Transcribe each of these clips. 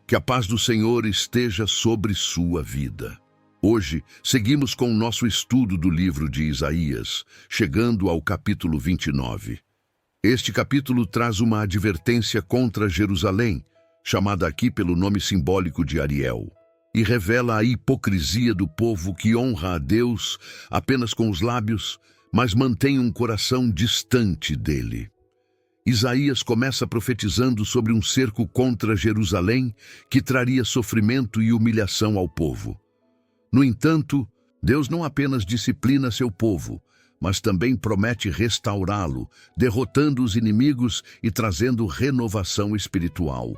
Que a paz do Senhor esteja sobre sua vida. Hoje, seguimos com o nosso estudo do livro de Isaías, chegando ao capítulo 29. Este capítulo traz uma advertência contra Jerusalém, chamada aqui pelo nome simbólico de Ariel, e revela a hipocrisia do povo que honra a Deus apenas com os lábios, mas mantém um coração distante dele. Isaías começa profetizando sobre um cerco contra Jerusalém que traria sofrimento e humilhação ao povo. No entanto, Deus não apenas disciplina seu povo, mas também promete restaurá-lo, derrotando os inimigos e trazendo renovação espiritual.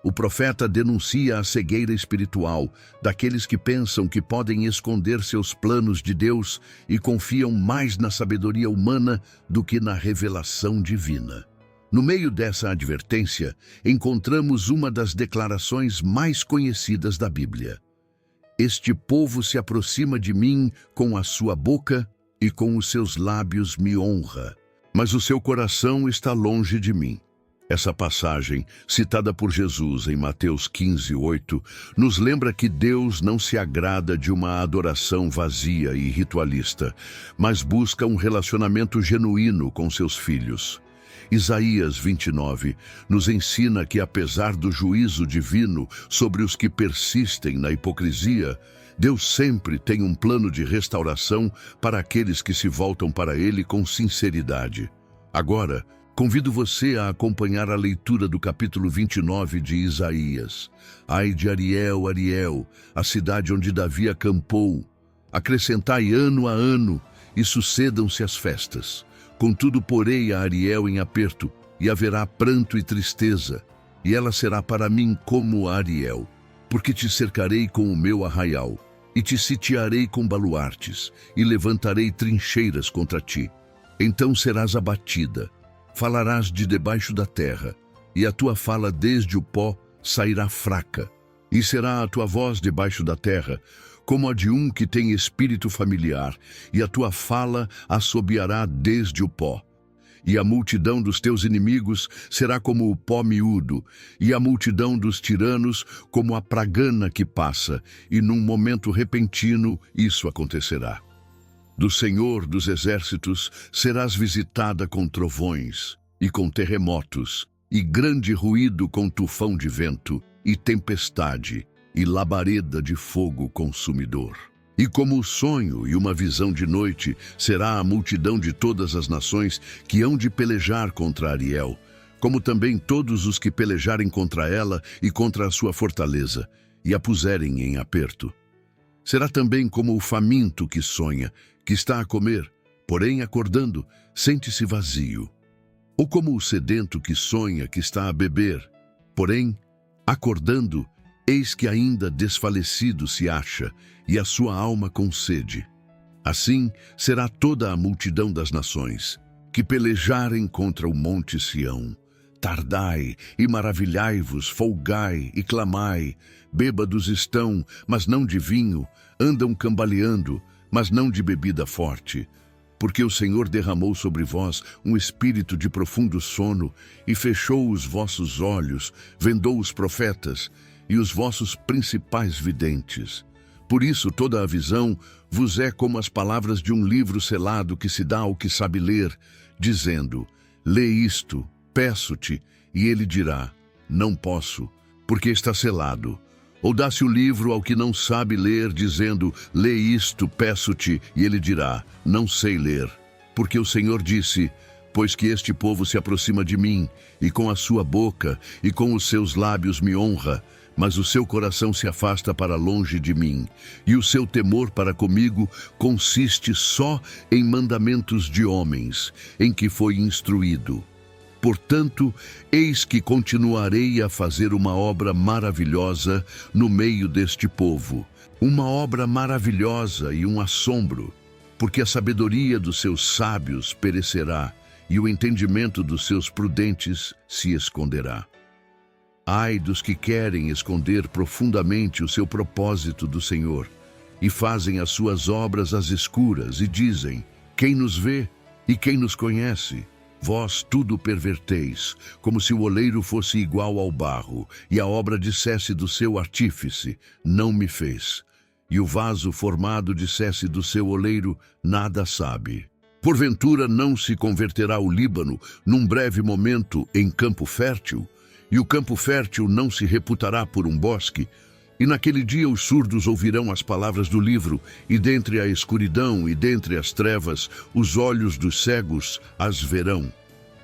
O profeta denuncia a cegueira espiritual daqueles que pensam que podem esconder seus planos de Deus e confiam mais na sabedoria humana do que na revelação divina. No meio dessa advertência, encontramos uma das declarações mais conhecidas da Bíblia. Este povo se aproxima de mim com a sua boca e com os seus lábios me honra, mas o seu coração está longe de mim. Essa passagem, citada por Jesus em Mateus 15:8, nos lembra que Deus não se agrada de uma adoração vazia e ritualista, mas busca um relacionamento genuíno com seus filhos. Isaías 29 nos ensina que, apesar do juízo divino sobre os que persistem na hipocrisia, Deus sempre tem um plano de restauração para aqueles que se voltam para Ele com sinceridade. Agora, convido você a acompanhar a leitura do capítulo 29 de Isaías. Ai de Ariel, Ariel, a cidade onde Davi acampou. Acrescentai ano a ano e sucedam-se as festas. Contudo, porei a Ariel em aperto, e haverá pranto e tristeza, e ela será para mim como a Ariel, porque te cercarei com o meu arraial, e te sitiarei com baluartes, e levantarei trincheiras contra ti. Então serás abatida, falarás de debaixo da terra, e a tua fala desde o pó sairá fraca, e será a tua voz debaixo da terra, como a de um que tem espírito familiar, e a tua fala assobiará desde o pó. E a multidão dos teus inimigos será como o pó miúdo, e a multidão dos tiranos como a pragana que passa, e num momento repentino isso acontecerá. Do Senhor dos exércitos serás visitada com trovões, e com terremotos, e grande ruído com tufão de vento, e tempestade, e labareda de fogo consumidor. E como o sonho e uma visão de noite será a multidão de todas as nações que hão de pelejar contra Ariel, como também todos os que pelejarem contra ela e contra a sua fortaleza, e a puserem em aperto. Será também como o faminto que sonha, que está a comer, porém acordando, sente-se vazio. Ou como o sedento que sonha, que está a beber, porém, acordando, eis que ainda desfalecido se acha, e a sua alma com sede. Assim será toda a multidão das nações, que pelejarem contra o monte Sião. Tardai e maravilhai-vos, folgai e clamai. Bêbados estão, mas não de vinho, andam cambaleando, mas não de bebida forte. Porque o Senhor derramou sobre vós um espírito de profundo sono, e fechou os vossos olhos, vendou os profetas, e os vossos principais videntes. Por isso toda a visão vos é como as palavras de um livro selado que se dá ao que sabe ler, dizendo: lê isto, peço-te, e ele dirá: não posso, porque está selado. Ou dá-se o livro ao que não sabe ler, dizendo: lê isto, peço-te, e ele dirá: não sei ler. Porque o Senhor disse: pois que este povo se aproxima de mim, e com a sua boca e com os seus lábios me honra, mas o seu coração se afasta para longe de mim, e o seu temor para comigo consiste só em mandamentos de homens, em que foi instruído. Portanto, eis que continuarei a fazer uma obra maravilhosa no meio deste povo, uma obra maravilhosa e um assombro, porque a sabedoria dos seus sábios perecerá, e o entendimento dos seus prudentes se esconderá. Ai dos que querem esconder profundamente o seu propósito do Senhor, e fazem as suas obras às escuras, e dizem: quem nos vê e quem nos conhece? Vós tudo perverteis, como se o oleiro fosse igual ao barro, e a obra dissesse do seu artífice, não me fez. E o vaso formado dissesse do seu oleiro, nada sabe. Porventura não se converterá o Líbano, num breve momento, em campo fértil? E o campo fértil não se reputará por um bosque? E naquele dia os surdos ouvirão as palavras do livro, e dentre a escuridão e dentre as trevas, os olhos dos cegos as verão.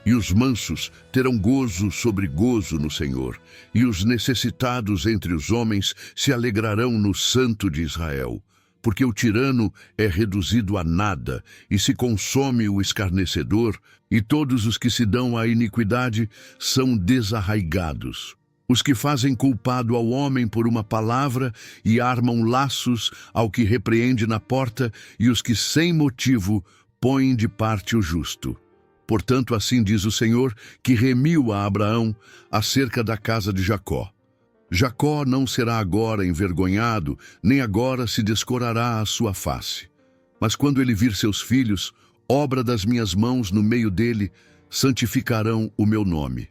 E os mansos terão gozo sobre gozo no Senhor, e os necessitados entre os homens se alegrarão no Santo de Israel. Porque o tirano é reduzido a nada, e se consome o escarnecedor, e todos os que se dão à iniquidade são desarraigados. Os que fazem culpado ao homem por uma palavra e armam laços ao que repreende na porta, e os que sem motivo põem de parte o justo. Portanto, assim diz o Senhor, que remiu a Abraão acerca da casa de Jacó. Jacó não será agora envergonhado, nem agora se descorará a sua face. Mas quando ele vir seus filhos, obra das minhas mãos no meio dele, santificarão o meu nome.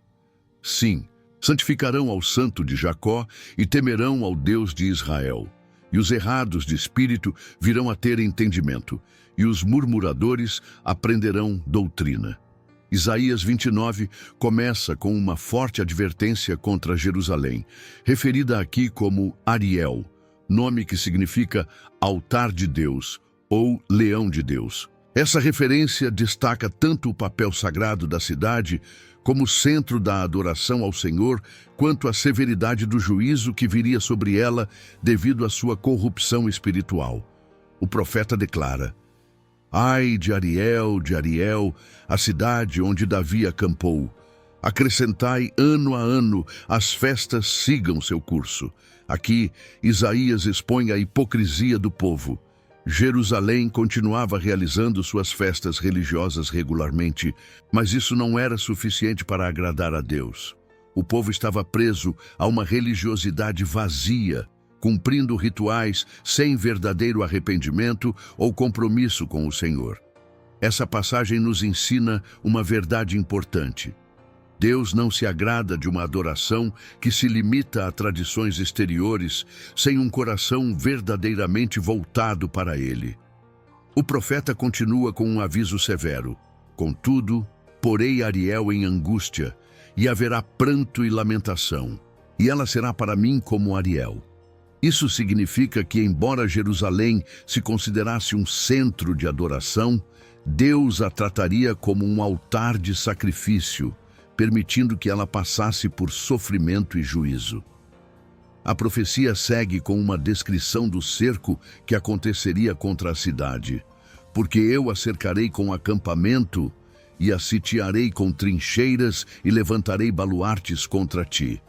Sim, santificarão ao santo de Jacó e temerão ao Deus de Israel. E os errados de espírito virão a ter entendimento, e os murmuradores aprenderão doutrina. Isaías 29 começa com uma forte advertência contra Jerusalém, referida aqui como Ariel, nome que significa altar de Deus ou leão de Deus. Essa referência destaca tanto o papel sagrado da cidade como centro da adoração ao Senhor, quanto a severidade do juízo que viria sobre ela devido à sua corrupção espiritual. O profeta declara: Ai de Ariel, a cidade onde Davi acampou. Acrescentai ano a ano, as festas sigam seu curso. Aqui, Isaías expõe a hipocrisia do povo. Jerusalém continuava realizando suas festas religiosas regularmente, mas isso não era suficiente para agradar a Deus. O povo estava preso a uma religiosidade vazia, cumprindo rituais sem verdadeiro arrependimento ou compromisso com o Senhor. Essa passagem nos ensina uma verdade importante. Deus não se agrada de uma adoração que se limita a tradições exteriores, sem um coração verdadeiramente voltado para Ele. O profeta continua com um aviso severo: Contudo, porei Ariel em angústia, e haverá pranto e lamentação, e ela será para mim como Ariel. Isso significa que, embora Jerusalém se considerasse um centro de adoração, Deus a trataria como um altar de sacrifício, permitindo que ela passasse por sofrimento e juízo. A profecia segue com uma descrição do cerco que aconteceria contra a cidade. Porque eu a cercarei com acampamento, e a sitiarei com trincheiras, e levantarei baluartes contra ti.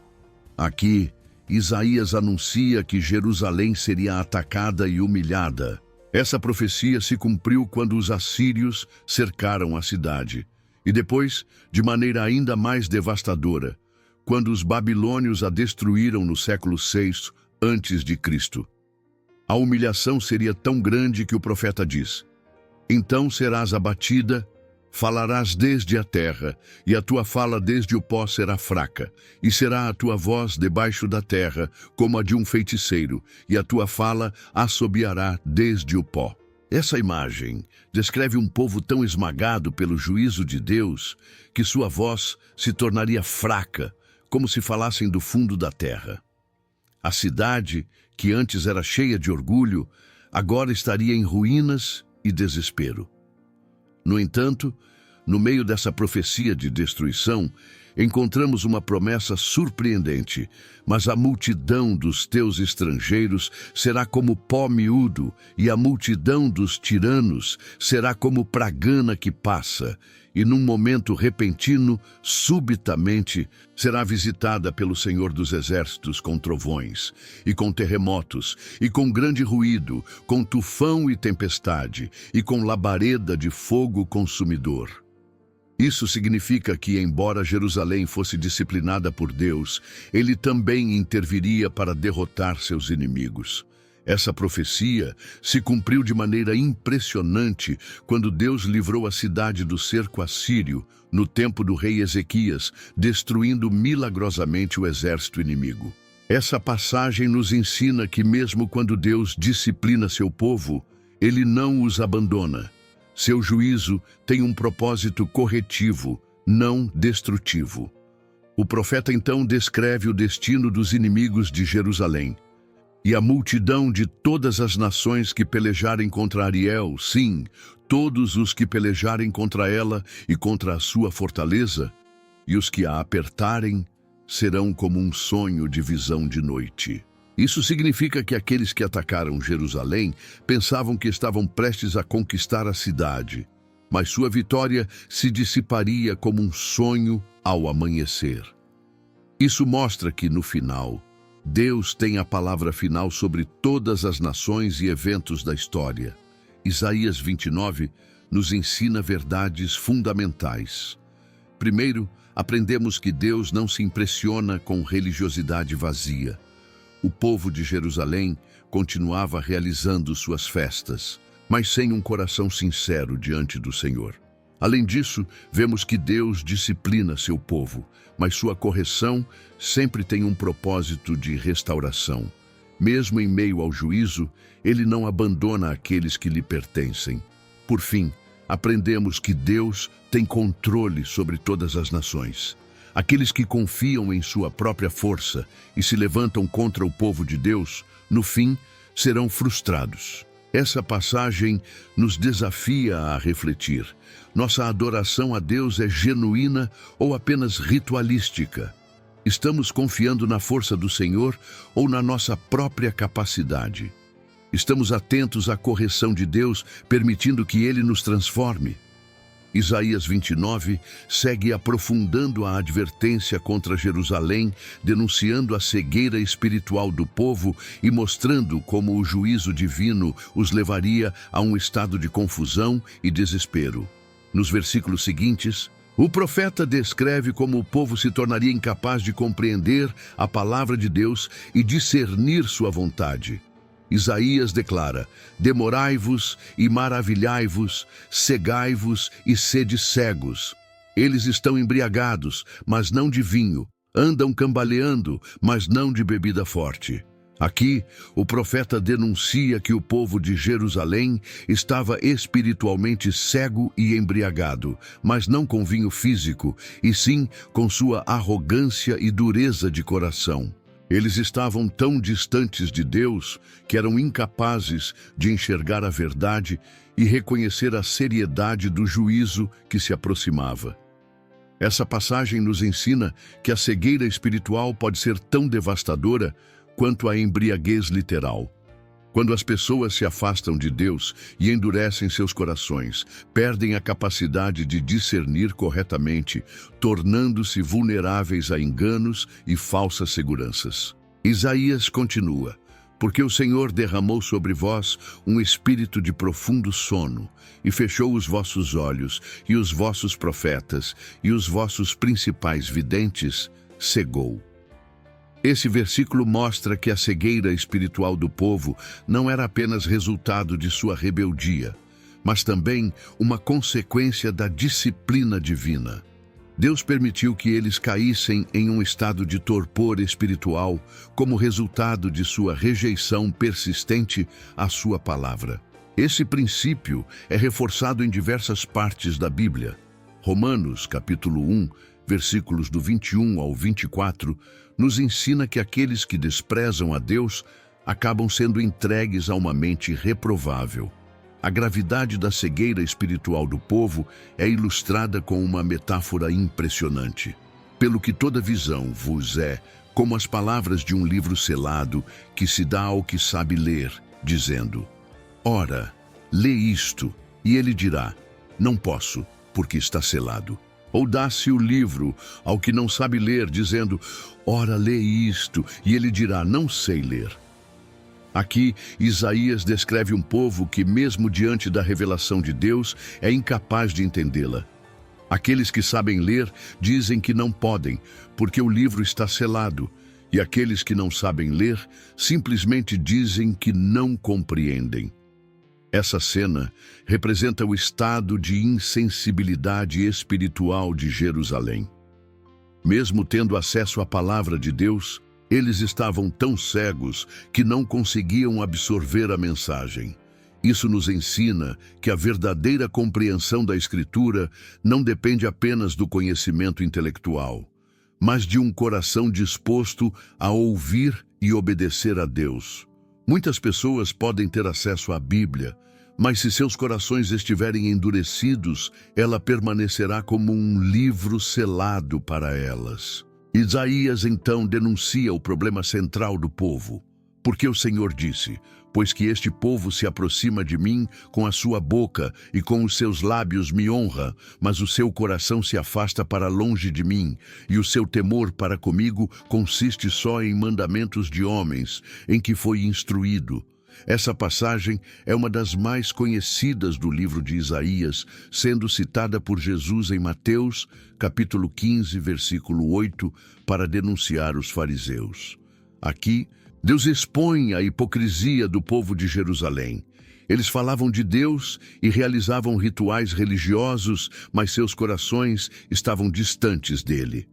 Aqui, Isaías anuncia que Jerusalém seria atacada e humilhada. Essa profecia se cumpriu quando os assírios cercaram a cidade. E depois, de maneira ainda mais devastadora, quando os babilônios a destruíram no século VI a.C. A humilhação seria tão grande que o profeta diz: Então serás abatida, falarás desde a terra, e a tua fala desde o pó será fraca, e será a tua voz debaixo da terra, como a de um feiticeiro, e a tua fala assobiará desde o pó. Essa imagem descreve um povo tão esmagado pelo juízo de Deus que sua voz se tornaria fraca, como se falassem do fundo da terra. A cidade, que antes era cheia de orgulho, agora estaria em ruínas e desespero. No entanto, no meio dessa profecia de destruição, encontramos uma promessa surpreendente: mas a multidão dos teus estrangeiros será como pó miúdo, e a multidão dos tiranos será como pragana que passa, e num momento repentino, subitamente, será visitada pelo Senhor dos Exércitos com trovões, e com terremotos, e com grande ruído, com tufão e tempestade, e com labareda de fogo consumidor. Isso significa que, embora Jerusalém fosse disciplinada por Deus, Ele também interviria para derrotar seus inimigos. Essa profecia se cumpriu de maneira impressionante quando Deus livrou a cidade do cerco assírio no tempo do rei Ezequias, destruindo milagrosamente o exército inimigo. Essa passagem nos ensina que mesmo quando Deus disciplina seu povo, Ele não os abandona. Seu juízo tem um propósito corretivo, não destrutivo. O profeta então descreve o destino dos inimigos de Jerusalém. E a multidão de todas as nações que pelejarem contra Ariel, sim, todos os que pelejarem contra ela e contra a sua fortaleza, e os que a apertarem, serão como um sonho de visão de noite. Isso significa que aqueles que atacaram Jerusalém pensavam que estavam prestes a conquistar a cidade, mas sua vitória se dissiparia como um sonho ao amanhecer. Isso mostra que, no final, Deus tem a palavra final sobre todas as nações e eventos da história. Isaías 29 nos ensina verdades fundamentais. Primeiro, aprendemos que Deus não se impressiona com religiosidade vazia. O povo de Jerusalém continuava realizando suas festas, mas sem um coração sincero diante do Senhor. Além disso, vemos que Deus disciplina seu povo, mas sua correção sempre tem um propósito de restauração. Mesmo em meio ao juízo, Ele não abandona aqueles que lhe pertencem. Por fim, aprendemos que Deus tem controle sobre todas as nações. Aqueles que confiam em sua própria força e se levantam contra o povo de Deus, no fim, serão frustrados. Essa passagem nos desafia a refletir. Nossa adoração a Deus é genuína ou apenas ritualística? Estamos confiando na força do Senhor ou na nossa própria capacidade? Estamos atentos à correção de Deus, permitindo que Ele nos transforme? Isaías 29 segue aprofundando a advertência contra Jerusalém, denunciando a cegueira espiritual do povo e mostrando como o juízo divino os levaria a um estado de confusão e desespero. Nos versículos seguintes, o profeta descreve como o povo se tornaria incapaz de compreender a palavra de Deus e discernir sua vontade. Isaías declara: demorai-vos e maravilhai-vos, cegai-vos e sede cegos. Eles estão embriagados, mas não de vinho, andam cambaleando, mas não de bebida forte. Aqui, o profeta denuncia que o povo de Jerusalém estava espiritualmente cego e embriagado, mas não com vinho físico, e sim com sua arrogância e dureza de coração. Eles estavam tão distantes de Deus que eram incapazes de enxergar a verdade e reconhecer a seriedade do juízo que se aproximava. Essa passagem nos ensina que a cegueira espiritual pode ser tão devastadora quanto a embriaguez literal. Quando as pessoas se afastam de Deus e endurecem seus corações, perdem a capacidade de discernir corretamente, tornando-se vulneráveis a enganos e falsas seguranças. Isaías continua: porque o Senhor derramou sobre vós um espírito de profundo sono, e fechou os vossos olhos, e os vossos profetas, e os vossos principais videntes cegou. Esse versículo mostra que a cegueira espiritual do povo não era apenas resultado de sua rebeldia, mas também uma consequência da disciplina divina. Deus permitiu que eles caíssem em um estado de torpor espiritual como resultado de sua rejeição persistente à sua palavra. Esse princípio é reforçado em diversas partes da Bíblia. Romanos, capítulo 1, versículos do 21 ao 24, nos ensina que aqueles que desprezam a Deus acabam sendo entregues a uma mente reprovável. A gravidade da cegueira espiritual do povo é ilustrada com uma metáfora impressionante. Pelo que toda visão vos é como as palavras de um livro selado que se dá ao que sabe ler, dizendo: ora, lê isto, e ele dirá: não posso, porque está selado. Ou dá-se o livro ao que não sabe ler, dizendo: ora, lê isto, e ele dirá: não sei ler. Aqui, Isaías descreve um povo que, mesmo diante da revelação de Deus, é incapaz de entendê-la. Aqueles que sabem ler dizem que não podem, porque o livro está selado, E aqueles que não sabem ler simplesmente dizem que não compreendem. Essa cena representa o estado de insensibilidade espiritual de Jerusalém. Mesmo tendo acesso à palavra de Deus, eles estavam tão cegos que não conseguiam absorver a mensagem. Isso nos ensina que a verdadeira compreensão da Escritura não depende apenas do conhecimento intelectual, mas de um coração disposto a ouvir e obedecer a Deus. Muitas pessoas podem ter acesso à Bíblia, mas se seus corações estiverem endurecidos, ela permanecerá como um livro selado para elas. Isaías então denuncia o problema central do povo, porque o Senhor disse: pois que este povo se aproxima de mim com a sua boca e com os seus lábios me honra, mas o seu coração se afasta para longe de mim, e o seu temor para comigo consiste só em mandamentos de homens, em que foi instruído. Essa passagem é uma das mais conhecidas do livro de Isaías, sendo citada por Jesus em Mateus, capítulo 15, versículo 8, para denunciar os fariseus. Aqui, Deus expõe a hipocrisia do povo de Jerusalém. Eles falavam de Deus e realizavam rituais religiosos, mas seus corações estavam distantes dele.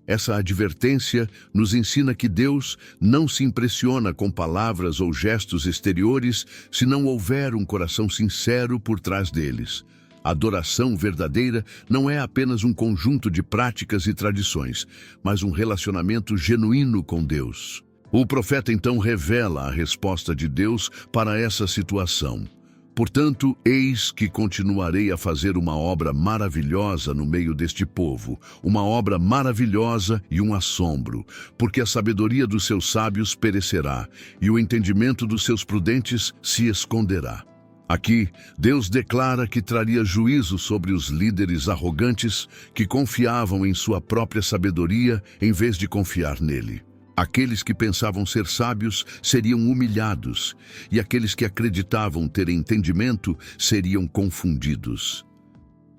Essa advertência nos ensina que Deus não se impressiona com palavras ou gestos exteriores se não houver um coração sincero por trás deles. A adoração verdadeira não é apenas um conjunto de práticas e tradições, mas um relacionamento genuíno com Deus. O profeta então revela a resposta de Deus para essa situação. Portanto, eis que continuarei a fazer uma obra maravilhosa no meio deste povo, uma obra maravilhosa e um assombro, porque a sabedoria dos seus sábios perecerá, e o entendimento dos seus prudentes se esconderá. Aqui, Deus declara que traria juízo sobre os líderes arrogantes que confiavam em sua própria sabedoria em vez de confiar nele. Aqueles que pensavam ser sábios seriam humilhados, e aqueles que acreditavam ter entendimento seriam confundidos.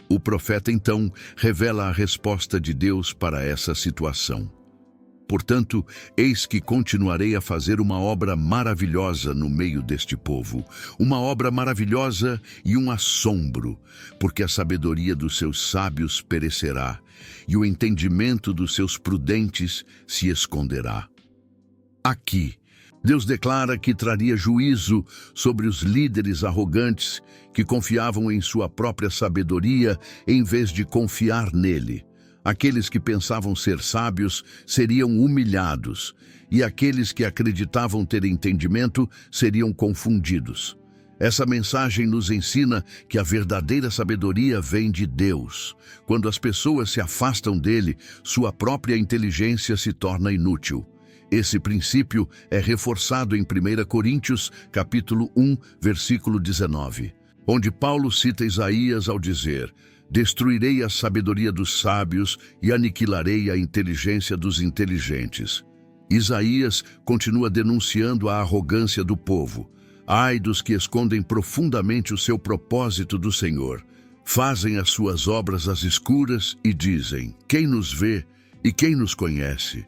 O profeta, então, revela a resposta de Deus para essa situação. Portanto, eis que continuarei a fazer uma obra maravilhosa no meio deste povo, uma obra maravilhosa e um assombro, porque a sabedoria dos seus sábios perecerá, e o entendimento dos seus prudentes se esconderá. Aqui, Deus declara que traria juízo sobre os líderes arrogantes que confiavam em sua própria sabedoria em vez de confiar nele. Aqueles que pensavam ser sábios seriam humilhados, e aqueles que acreditavam ter entendimento seriam confundidos. Essa mensagem nos ensina que a verdadeira sabedoria vem de Deus. Quando as pessoas se afastam dele, sua própria inteligência se torna inútil. Esse princípio é reforçado em 1 Coríntios, capítulo 1, versículo 19, onde Paulo cita Isaías ao dizer: destruirei a sabedoria dos sábios e aniquilarei a inteligência dos inteligentes. Isaías continua denunciando a arrogância do povo. Ai dos que escondem profundamente o seu propósito do Senhor. Fazem as suas obras às escuras e dizem: quem nos vê e quem nos conhece?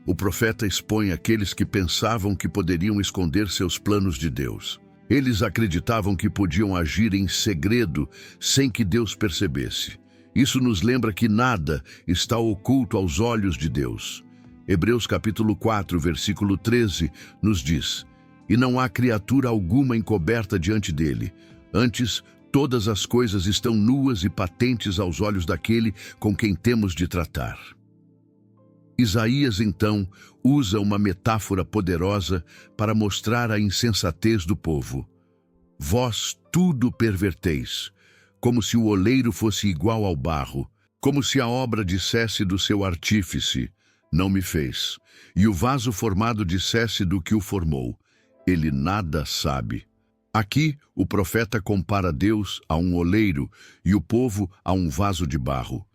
O profeta expõe aqueles que pensavam que poderiam esconder seus planos de Deus. Eles acreditavam que podiam agir em segredo sem que Deus percebesse. Isso nos lembra que nada está oculto aos olhos de Deus. Hebreus capítulo 4, versículo 13, nos diz: e não há criatura alguma encoberta diante dele. Antes, todas as coisas estão nuas e patentes aos olhos daquele com quem temos de tratar. Isaías, então, usa uma metáfora poderosa para mostrar a insensatez do povo. Vós tudo perverteis, como se o oleiro fosse igual ao barro, como se a obra dissesse do seu artífice: não me fez, e o vaso formado dissesse do que o formou: ele nada sabe. Aqui, o profeta compara Deus a um oleiro e o povo a um vaso de barro.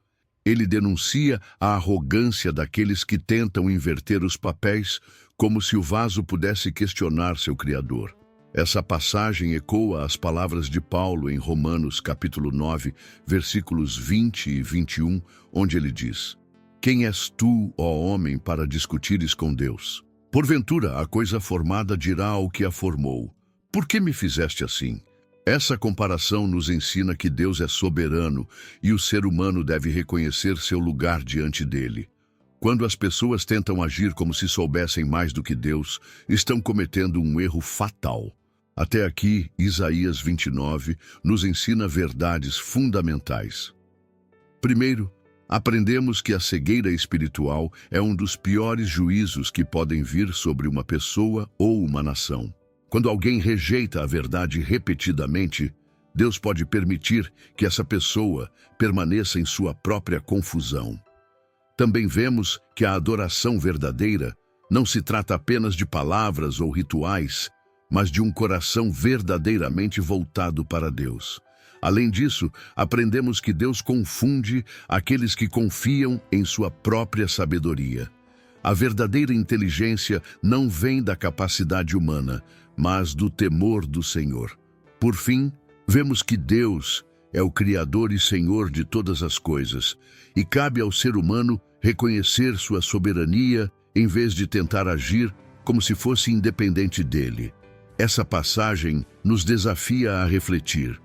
Ele denuncia a arrogância daqueles que tentam inverter os papéis, como se o vaso pudesse questionar seu Criador. Essa passagem ecoa as palavras de Paulo em Romanos capítulo 9, versículos 20 e 21, onde ele diz: Quem és tu, ó homem, para discutires com Deus? Porventura, a coisa formada dirá ao que a formou: por que me fizeste assim? Essa comparação nos ensina que Deus é soberano e o ser humano deve reconhecer seu lugar diante dele. Quando as pessoas tentam agir como se soubessem mais do que Deus, estão cometendo um erro fatal. Até aqui, Isaías 29 nos ensina verdades fundamentais. Primeiro, aprendemos que a cegueira espiritual é um dos piores juízos que podem vir sobre uma pessoa ou uma nação. Quando alguém rejeita a verdade repetidamente, Deus pode permitir que essa pessoa permaneça em sua própria confusão. Também vemos que a adoração verdadeira não se trata apenas de palavras ou rituais, mas de um coração verdadeiramente voltado para Deus. Além disso, aprendemos que Deus confunde aqueles que confiam em sua própria sabedoria. A verdadeira inteligência não vem da capacidade humana, mas do temor do Senhor. Por fim, vemos que Deus é o Criador e Senhor de todas as coisas, e cabe ao ser humano reconhecer sua soberania em vez de tentar agir como se fosse independente dele. Essa passagem nos desafia a refletir.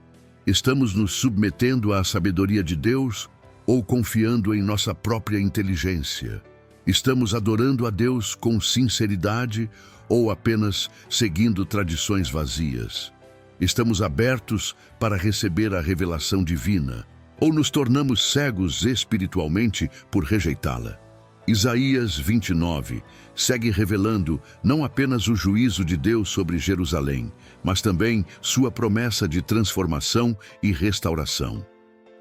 Estamos nos submetendo à sabedoria de Deus ou confiando em nossa própria inteligência? Estamos adorando a Deus com sinceridade ou apenas seguindo tradições vazias? Estamos abertos para receber a revelação divina ou nos tornamos cegos espiritualmente por rejeitá-la? Isaías 29 segue revelando não apenas o juízo de Deus sobre Jerusalém, mas também sua promessa de transformação e restauração.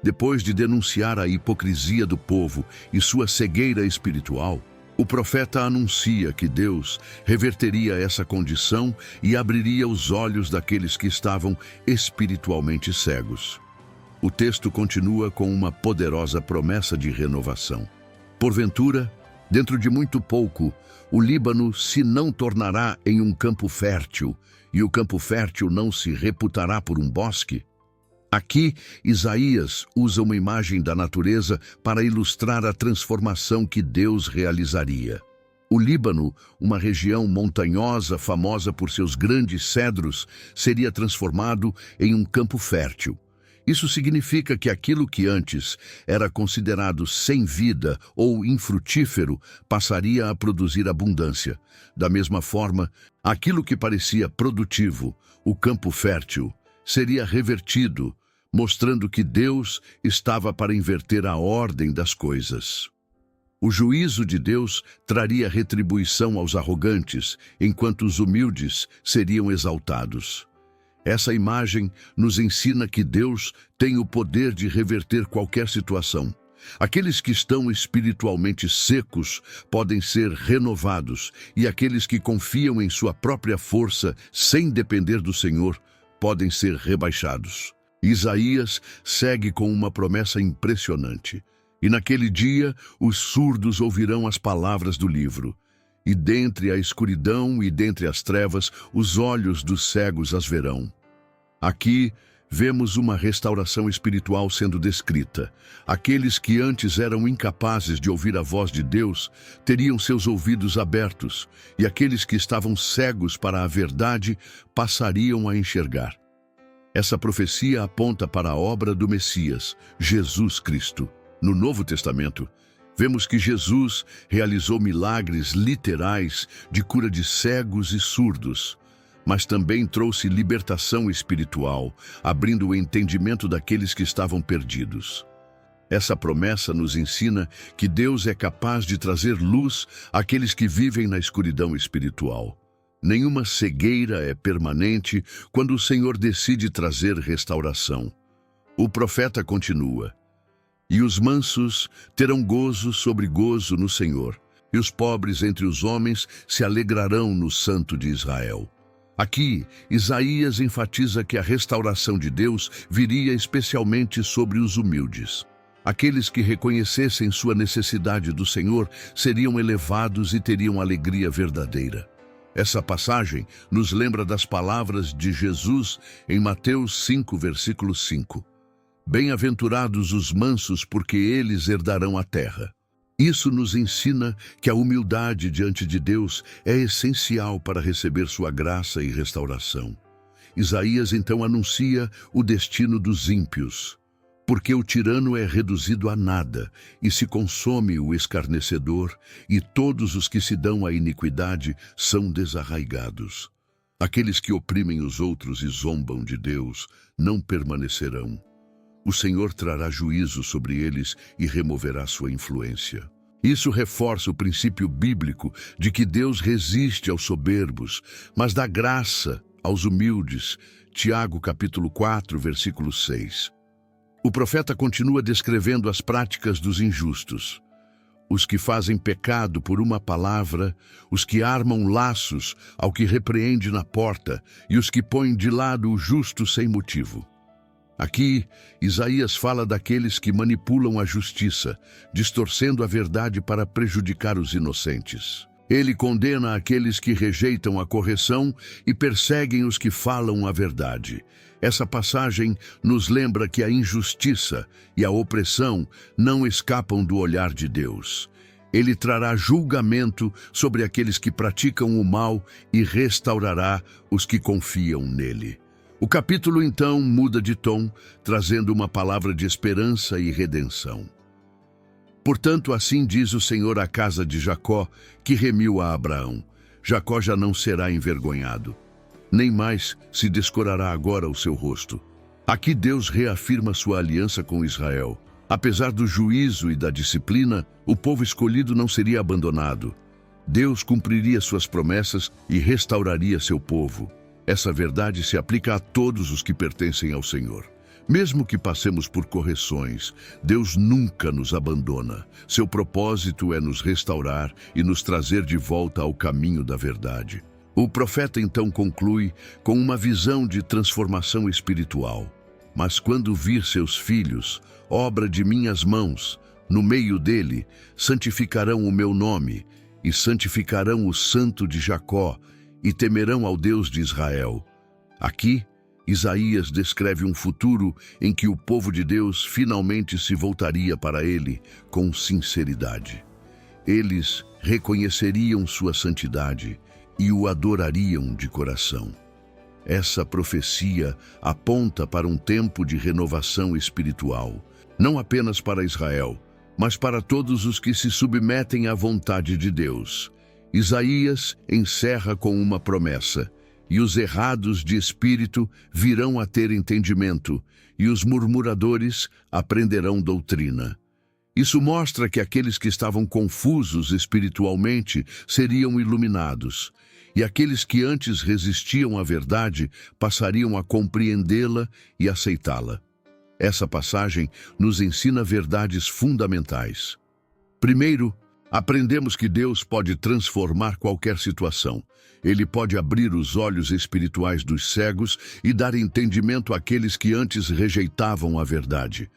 Depois de denunciar a hipocrisia do povo e sua cegueira espiritual, o profeta anuncia que Deus reverteria essa condição e abriria os olhos daqueles que estavam espiritualmente cegos. O texto continua com uma poderosa promessa de renovação. Porventura, dentro de muito pouco, o Líbano se não tornará em um campo fértil, e o campo fértil não se reputará por um bosque? Aqui, Isaías usa uma imagem da natureza para ilustrar a transformação que Deus realizaria. O Líbano, uma região montanhosa famosa por seus grandes cedros, seria transformado em um campo fértil. Isso significa que aquilo que antes era considerado sem vida ou infrutífero passaria a produzir abundância. Da mesma forma, aquilo que parecia produtivo, o campo fértil, seria revertido, mostrando que Deus estava para inverter a ordem das coisas. O juízo de Deus traria retribuição aos arrogantes, enquanto os humildes seriam exaltados. Essa imagem nos ensina que Deus tem o poder de reverter qualquer situação. Aqueles que estão espiritualmente secos podem ser renovados, e aqueles que confiam em sua própria força, sem depender do Senhor, podem ser rebaixados. Isaías segue com uma promessa impressionante. E naquele dia, os surdos ouvirão as palavras do livro. E dentre a escuridão e dentre as trevas, os olhos dos cegos as verão. Aqui, vemos uma restauração espiritual sendo descrita. Aqueles que antes eram incapazes de ouvir a voz de Deus, teriam seus ouvidos abertos, e aqueles que estavam cegos para a verdade, passariam a enxergar. Essa profecia aponta para a obra do Messias, Jesus Cristo. No Novo Testamento, vemos que Jesus realizou milagres literais de cura de cegos e surdos, mas também trouxe libertação espiritual, abrindo o entendimento daqueles que estavam perdidos. Essa promessa nos ensina que Deus é capaz de trazer luz àqueles que vivem na escuridão espiritual. Nenhuma cegueira é permanente quando o Senhor decide trazer restauração. O profeta continua: e os mansos terão gozo sobre gozo no Senhor, e os pobres entre os homens se alegrarão no Santo de Israel. Aqui, Isaías enfatiza que a restauração de Deus viria especialmente sobre os humildes. Aqueles que reconhecessem sua necessidade do Senhor seriam elevados e teriam alegria verdadeira. Essa passagem nos lembra das palavras de Jesus em Mateus 5, versículo 5. Bem-aventurados os mansos, porque eles herdarão a terra. Isso nos ensina que a humildade diante de Deus é essencial para receber sua graça e restauração. Isaías então anuncia o destino dos ímpios, porque o tirano é reduzido a nada, e se consome o escarnecedor, e todos os que se dão à iniquidade são desarraigados. Aqueles que oprimem os outros e zombam de Deus não permanecerão. O Senhor trará juízo sobre eles e removerá sua influência. Isso reforça o princípio bíblico de que Deus resiste aos soberbos, mas dá graça aos humildes. Tiago capítulo 4, versículo 6. O profeta continua descrevendo as práticas dos injustos. Os que fazem pecado por uma palavra, os que armam laços ao que repreende na porta e os que põem de lado o justo sem motivo. Aqui, Isaías fala daqueles que manipulam a justiça, distorcendo a verdade para prejudicar os inocentes. Ele condena aqueles que rejeitam a correção e perseguem os que falam a verdade. Essa passagem nos lembra que a injustiça e a opressão não escapam do olhar de Deus. Ele trará julgamento sobre aqueles que praticam o mal e restaurará os que confiam nele. O capítulo então muda de tom, trazendo uma palavra de esperança e redenção. Portanto, assim diz o Senhor à casa de Jacó, que remiu a Abraão: Jacó já não será envergonhado, nem mais se descorará agora o seu rosto. Aqui Deus reafirma sua aliança com Israel. Apesar do juízo e da disciplina, o povo escolhido não seria abandonado. Deus cumpriria suas promessas e restauraria seu povo. Essa verdade se aplica a todos os que pertencem ao Senhor. Mesmo que passemos por correções, Deus nunca nos abandona. Seu propósito é nos restaurar e nos trazer de volta ao caminho da verdade. O profeta então conclui com uma visão de transformação espiritual. Mas quando vir seus filhos, obra de minhas mãos, no meio dele, santificarão o meu nome, e santificarão o Santo de Jacó, e temerão ao Deus de Israel. Aqui, Isaías descreve um futuro em que o povo de Deus finalmente se voltaria para ele com sinceridade. Eles reconheceriam sua santidade e o adorariam de coração. Essa profecia aponta para um tempo de renovação espiritual, não apenas para Israel, mas para todos os que se submetem à vontade de Deus. Isaías encerra com uma promessa: e os errados de espírito virão a ter entendimento, e os murmuradores aprenderão doutrina. Isso mostra que aqueles que estavam confusos espiritualmente seriam iluminados, e aqueles que antes resistiam à verdade passariam a compreendê-la e aceitá-la. Essa passagem nos ensina verdades fundamentais. Primeiro, aprendemos que Deus pode transformar qualquer situação. Ele pode abrir os olhos espirituais dos cegos e dar entendimento àqueles que antes rejeitavam a verdade.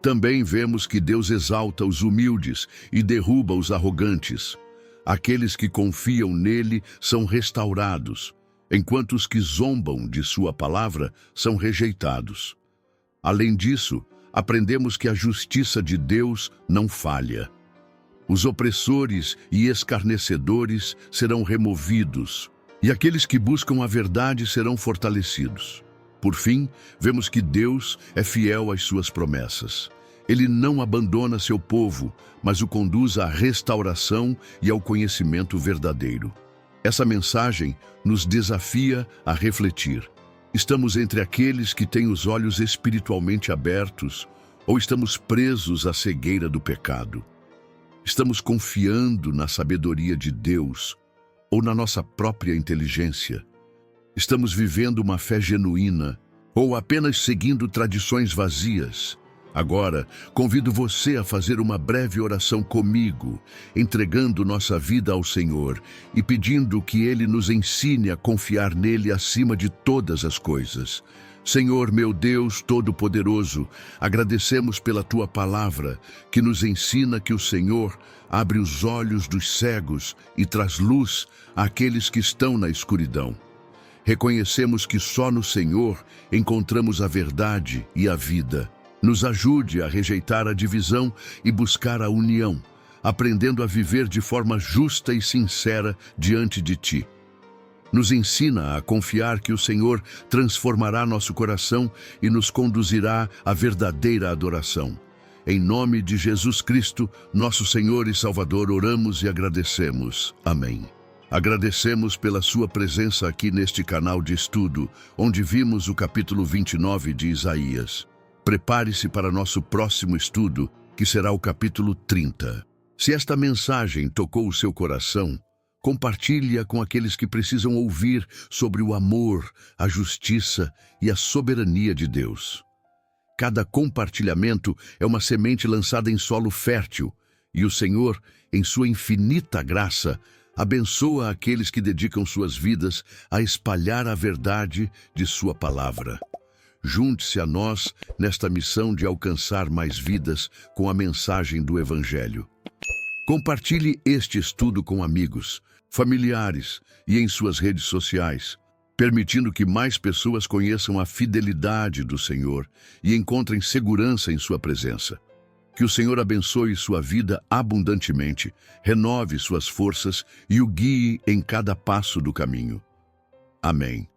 Também vemos que Deus exalta os humildes e derruba os arrogantes. Aqueles que confiam nele são restaurados, enquanto os que zombam de sua palavra são rejeitados. Além disso, aprendemos que a justiça de Deus não falha. Os opressores e escarnecedores serão removidos, e aqueles que buscam a verdade serão fortalecidos. Por fim, vemos que Deus é fiel às suas promessas. Ele não abandona seu povo, mas o conduz à restauração e ao conhecimento verdadeiro. Essa mensagem nos desafia a refletir. Estamos entre aqueles que têm os olhos espiritualmente abertos ou estamos presos à cegueira do pecado? Estamos confiando na sabedoria de Deus ou na nossa própria inteligência? Estamos vivendo uma fé genuína ou apenas seguindo tradições vazias? Agora, convido você a fazer uma breve oração comigo, entregando nossa vida ao Senhor e pedindo que Ele nos ensine a confiar nele acima de todas as coisas. Senhor, meu Deus Todo-Poderoso, agradecemos pela Tua palavra, que nos ensina que o Senhor abre os olhos dos cegos e traz luz àqueles que estão na escuridão. Reconhecemos que só no Senhor encontramos a verdade e a vida. Nos ajude a rejeitar a divisão e buscar a união. aprendendo a viver de forma justa e sincera diante de Ti. Nos ensina a confiar que o Senhor transformará nosso coração e nos conduzirá à verdadeira adoração. Em nome de Jesus Cristo, nosso Senhor e Salvador, oramos e agradecemos. Amém. Agradecemos pela sua presença aqui neste canal de estudo, onde vimos o capítulo 29 de Isaías. Prepare-se para nosso próximo estudo, que será o capítulo 30. Se esta mensagem tocou o seu coração, compartilhe-a com aqueles que precisam ouvir sobre o amor, a justiça e a soberania de Deus. Cada compartilhamento é uma semente lançada em solo fértil, e o Senhor, em sua infinita graça, abençoa aqueles que dedicam suas vidas a espalhar a verdade de sua palavra. Junte-se a nós nesta missão de alcançar mais vidas com a mensagem do Evangelho. Compartilhe este estudo com amigos, familiares e em suas redes sociais, permitindo que mais pessoas conheçam a fidelidade do Senhor e encontrem segurança em sua presença. Que o Senhor abençoe sua vida abundantemente, renove suas forças e o guie em cada passo do caminho. Amém.